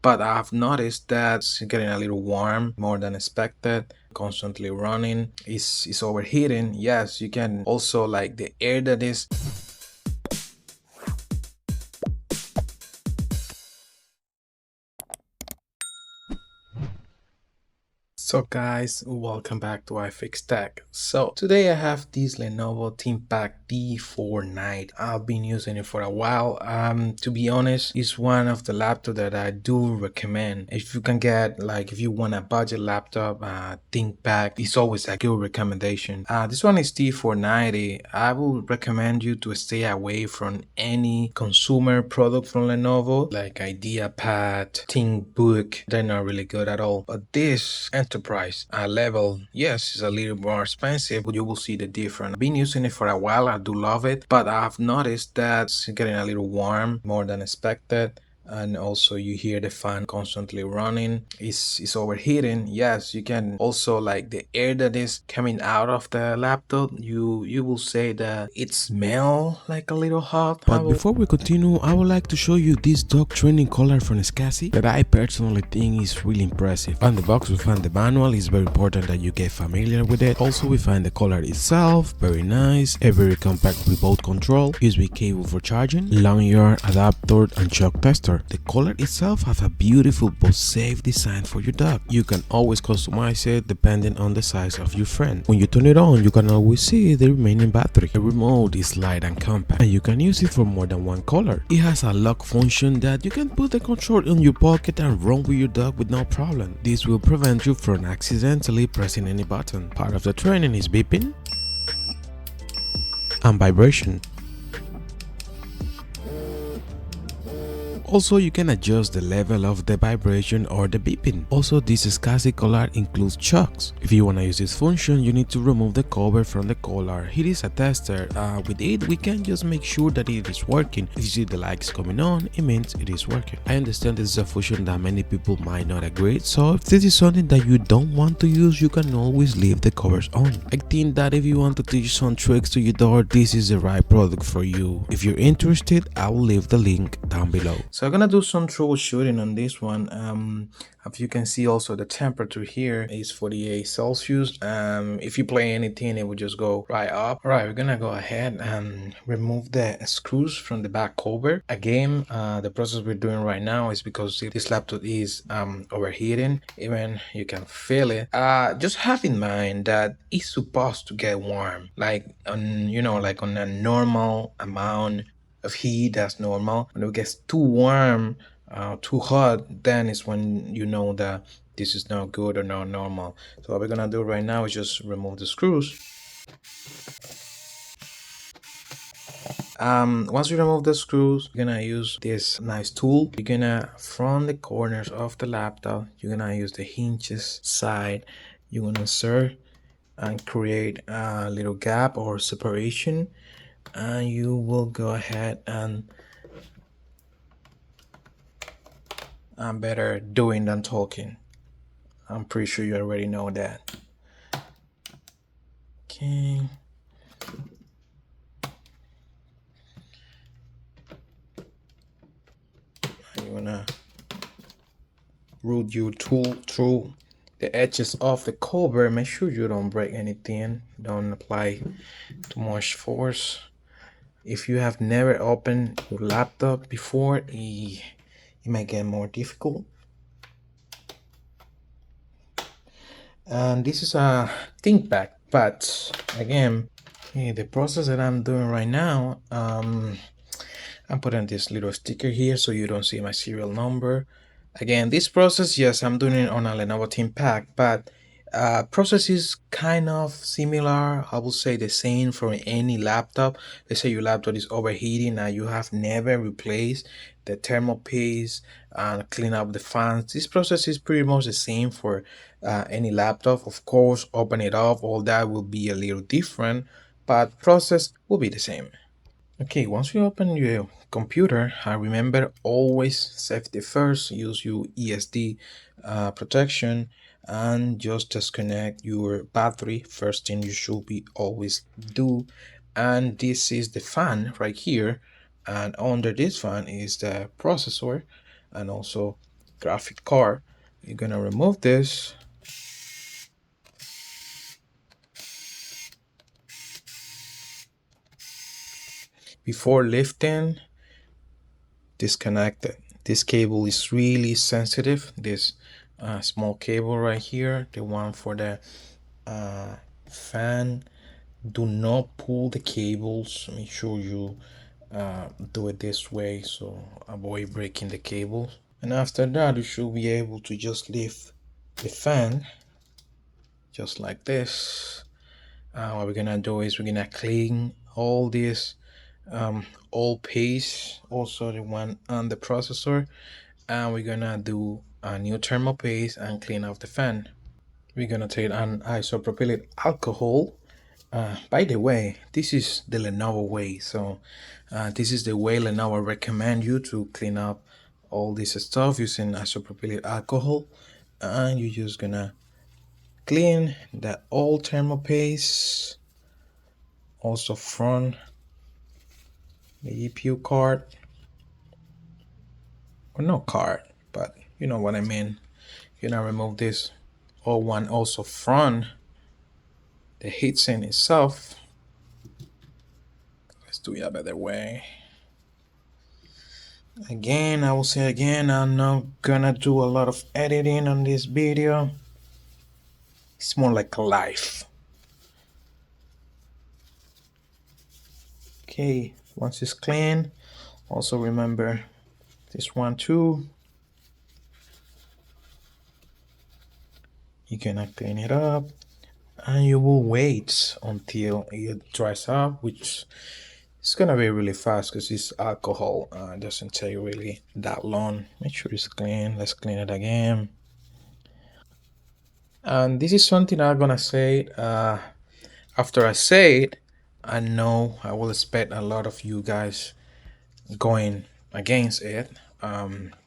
but I've noticed that it's getting a little warm more than expected. Constantly running is overheating. Yes, you can also like the air that is. So guys, welcome back to iFix Tech. So today I have this Lenovo ThinkPad D490. I've been using it for a while. To be honest, it's one of the laptops that I do recommend. If you can get, like, if you want a budget laptop, ThinkPad is always a good recommendation. This one is D490. I would recommend you to stay away from any consumer product from Lenovo, like IdeaPad, ThinkBook. They're not really good at all. But this enterprise level, yes, it's a little more expensive, but you will see the difference. I've been using it for a while. I do love it, but I've noticed that it's getting a little warm more than expected. And also you hear the fan constantly running. It's overheating. Yes, you can also like the air that is coming out of the laptop, you will say that it smell like a little hot. But before we continue, I would like to show you this dog training collar from Skasii that I personally think is really impressive. On the box we find the manual. It's very important that you get familiar with it. Also we find the collar itself, very nice, a very compact remote control, USB cable for charging, lanyard, adapter and shock tester. The collar itself has a beautiful but safe design for your dog. You can always customize it depending on the size of your friend. When you turn it on, you can always see the remaining battery. The remote is light and compact, and you can use it for more than one color. It has a lock function that you can put the control in your pocket and run with your dog with no problem. This will prevent you from accidentally pressing any button. Part of the training is beeping and vibration. Also, you can adjust the level of the vibration or the beeping. Also, this Skasii collar includes shocks. If you want to use this function, you need to remove the cover from the collar. Here is a tester. With it, we can just make sure that it is working. If you see the lights coming on, it means it is working. I understand this is a function that many people might not agree, so if this is something that you don't want to use, you can always leave the covers on. I think that if you want to teach some tricks to your dog, this is the right product for you. If you're interested, I will leave the link down below. So I'm gonna do some troubleshooting on this one. As you can see, also the temperature here is 48 Celsius. If you play anything, it will just go right up. All right, we're gonna go ahead and remove the screws from the back cover. Again, the process we're doing right now is because this laptop is overheating. Even you can feel it. Just have in mind that it's supposed to get warm, like on like on a normal amount of heat. That's normal. When it gets too warm, too hot, then is when you know that this is not good or not normal. So what we're gonna do right now is just remove the screws. Once you remove the screws, you're gonna use this nice tool. You're gonna, from the corners of the laptop, you're gonna use the hinges side. You're gonna insert and create a little gap or separation, and you will go ahead and I'm better doing than talking. I'm pretty sure you already know that. Okay. You wanna root your tool through the edges of the cover. Make sure you don't break anything. Don't apply too much force. If you have never opened your laptop before, it might get more difficult. And this is a ThinkPad, but again, the process that I'm doing right now, I'm putting this little sticker here so you don't see my serial number. Again, this process, yes, I'm doing it on a Lenovo ThinkPad, but process is kind of similar. I will say the same for any laptop. Let's say your laptop is overheating and you have never replaced the thermal paste and clean up the fans. This process is pretty much the same for any laptop. Of course, open it up, all that will be a little different, but process will be the same. Okay, once you open your computer, remember always safety first. Use your ESD protection and just disconnect your battery. First thing you should be always do. And this is the fan right here, and under this fan is the processor and also graphic card. You're gonna remove this. Before lifting, disconnect it. This cable is really sensitive. This small cable right here, the one for the fan. Do not pull the cables. Make sure you do it this way, so avoid breaking the cables. And after that, you should be able to just lift the fan just like this. What we're gonna do is we're gonna clean all this old paste, also the one on the processor, and we're gonna do a new thermal paste and clean off the fan. We're gonna take an isopropyl alcohol. By the way, this is the Lenovo way, so this is the way Lenovo recommend you to clean up all this stuff using isopropyl alcohol, and you're just gonna clean the old thermal paste, also from the GPU card, or no card, but you know what I mean. You're gonna remove this old one also from the heatsink itself. Let's do it a better way. Again, I will say again, I'm not gonna do a lot of editing on this video. It's more like a life. Okay, once it's clean, also remember this one too. You're gonna clean it up and you will wait until it dries up, which is gonna be really fast because it's alcohol. It doesn't take really that long. Make sure it's clean. Let's clean it again. And this is something I'm gonna say after I say it. I know I will expect a lot of you guys going against it.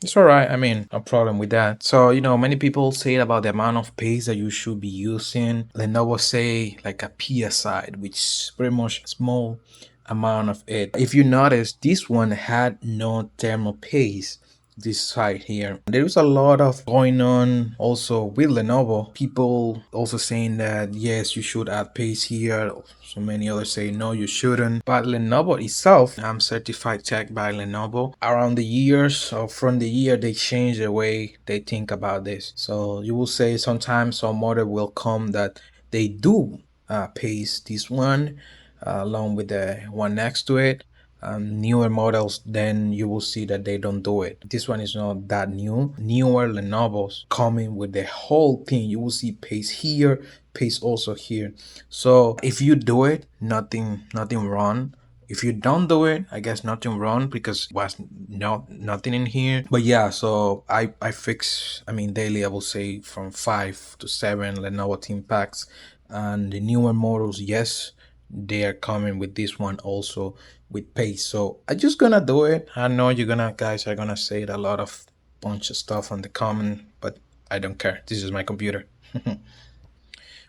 It's all right. I mean, no problem with that. So, you know, many people say about the amount of paste that you should be using. Lenovo say like a PSI, which is pretty much small amount of it. If you notice, this one had no thermal paste. This side here, there's a lot of going on also with Lenovo. People also saying that yes, you should add paste here. So many others say no, you shouldn't. But Lenovo itself, I'm certified tech by Lenovo. Around the years or from the year, they change the way they think about this. So you will say sometimes some model will come that they do paste this one along with the one next to it. Newer models, then you will see that they don't do it. This one is not that new. Newer Lenovo's coming with the whole thing. You will see paste here, paste also here. So if you do it, nothing wrong. If you don't do it, I guess nothing wrong because it was nothing in here. But yeah, so I fix, I mean daily I will say from 5 to 7 Lenovo Team Packs, and the newer models, yes, they are coming with this one also with paste. So I just gonna do it. I know you're gonna guys are gonna say a lot of bunch of stuff on the comment, but I don't care. This is my computer.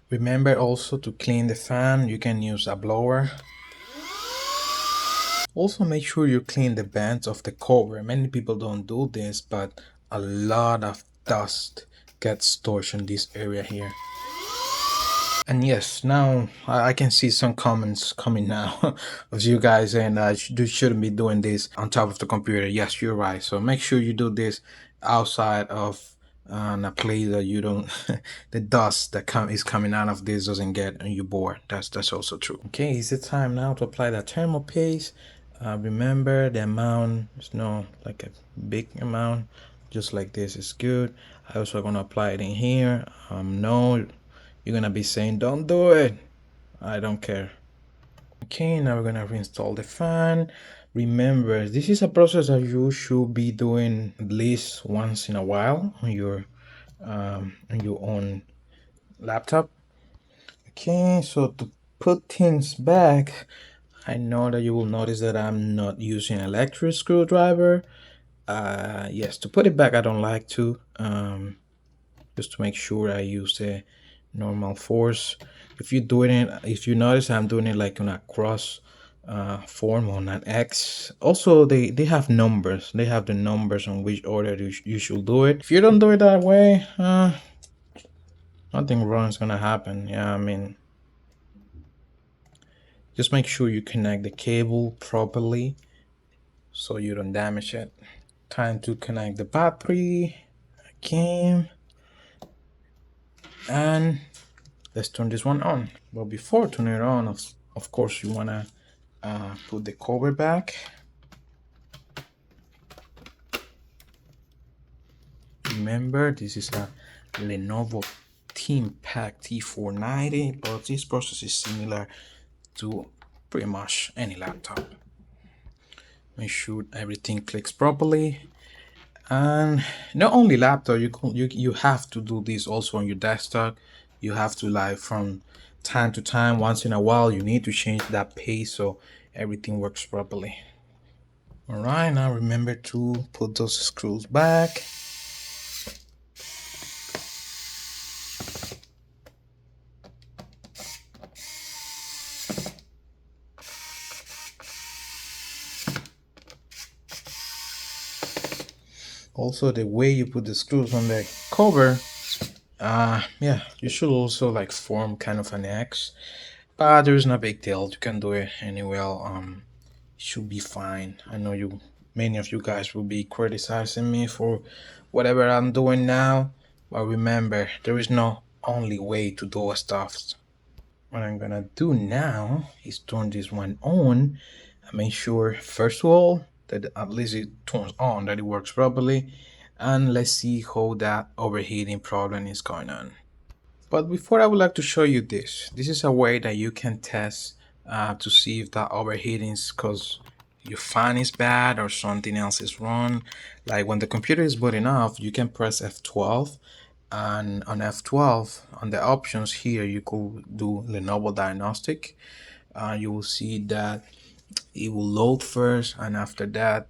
Remember also to clean the fan, you can use a blower. Also make sure you clean the vents of the cover. Many people don't do this, but a lot of dust gets stored in this area here. And yes, now I can see some comments coming now of you guys saying that you shouldn't be doing this on top of the computer. Yes, you're right. So make sure you do this outside of a place that you don't the dust that is coming out of this doesn't get on your board. That's also true. Okay, is it time now to apply that thermal paste? Remember the amount is not like a big amount, just like this is good. I also gonna apply it in here. No, you're gonna be saying don't do it. I don't care. Okay, now we're gonna reinstall the fan. Remember, this is a process that you should be doing at least once in a while on your own laptop. Okay, so to put things back, I know that you will notice that I'm not using electric screwdriver. Yes, to put it back, I don't like to. Just to make sure I use the normal force. If you notice I'm doing it like on a cross form on an X. Also, they have numbers. They have the numbers on which order you should do it. If you don't do it that way, nothing wrong is gonna happen. Yeah, I mean, just make sure you connect the cable properly so you don't damage it. Time to connect the battery again, and let's turn this one on. But before turning it on, of course, you wanna put the cover back. Remember, this is a Lenovo ThinkPad T490, but this process is similar to pretty much any laptop. Make sure everything clicks properly. And not only laptop, you have to do this also on your desktop. You have to, like, from time to time, once in a while, you need to change that pace so everything works properly. All right, now remember to put those screws back. Also, the way you put the screws on the cover, yeah, you should also like form kind of an X, but there's no big deal. You can do it anyway. Should be fine. I know many of you guys will be criticizing me for whatever I'm doing now, but remember, there is no only way to do stuff. What I'm gonna do now is turn this one on and make sure, first of all, that at least it turns on, that it works properly, and let's see how that overheating problem is going on. But before, I would like to show you this. This is a way that you can test to see if that overheating is because your fan is bad or something else is wrong. Like when the computer is booting off, you can press F12, and on F12, on the options here, you could do Lenovo Diagnostic. You will see that it will load first, and after that,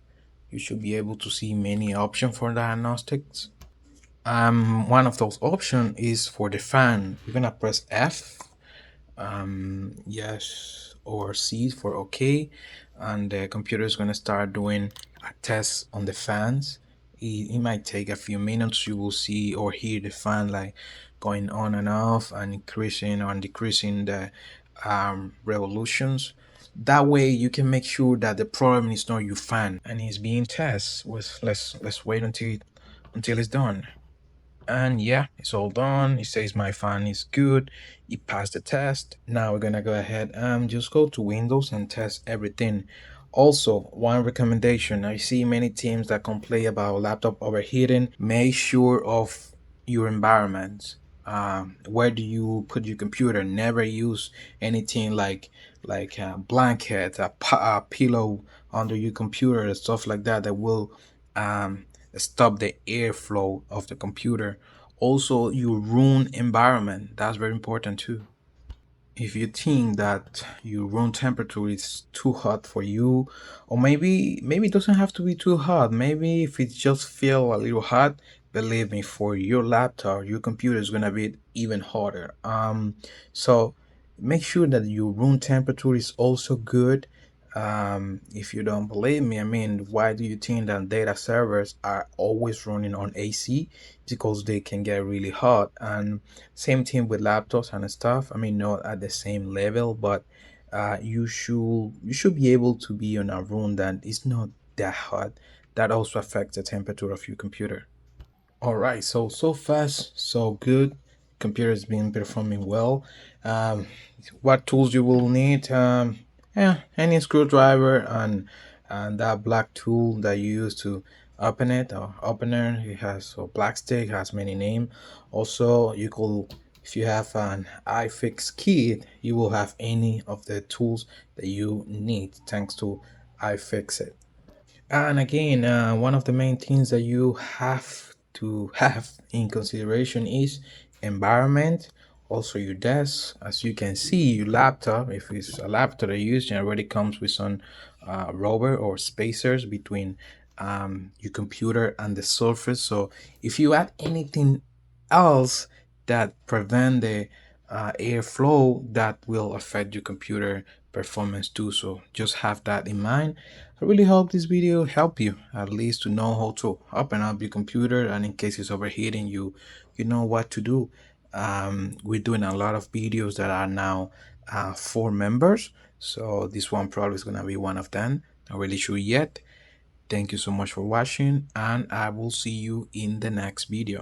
you should be able to see many options for diagnostics. One of those options is for the fan. You're gonna press F, yes, or C for OK, and the computer is gonna start doing a test on the fans. It might take a few minutes. You will see or hear the fan like going on and off and increasing or decreasing the revolutions. That way you can make sure that the problem is not your fan and it's being tested. With let's wait until it's done. And yeah, it's all done. It says my fan is good. It passed the test. Now we're gonna go ahead and just go to Windows and test everything. Also, one recommendation: I see many teams that complain about laptop overheating. Make sure of your environment. Where do you put your computer? Never use anything like a blanket, a pillow under your computer, stuff like that that will um, stop the airflow of the computer. Also, your room environment, that's very important too. If you think that your room temperature is too hot for you, or maybe it doesn't have to be too hot, maybe if it just feel a little hot, believe me, for your laptop, your computer is gonna be even hotter. So make sure that your room temperature is also good. If you don't believe me, I mean, why do you think that data servers are always running on AC? Because they can get really hot. And same thing with laptops and stuff. I mean, not at the same level, but you should be able to be in a room that is not that hot. That also affects the temperature of your computer. All right, so fast, so good. Computer's been performing well. Um, what tools you will need? Yeah, any screwdriver and that black tool that you use to open it or opener. It has a black stick, has many name. Also, you could, if you have an iFix kit, you will have any of the tools that you need thanks to iFixit. And again, one of the main things that you have to have in consideration is environment, also your desk. As you can see, your laptop, if it's a laptop that you use, it already comes with some rubber or spacers between your computer and the surface. So if you add anything else that prevent the airflow, that will affect your computer performance too. So just have that in mind. I really hope this video help you at least to know how to open up your computer, and in case it's overheating, you know what to do. We're doing a lot of videos that are now for members, so this one probably is gonna be one of them. Not really sure yet. Thank you so much for watching, and I will see you in the next video.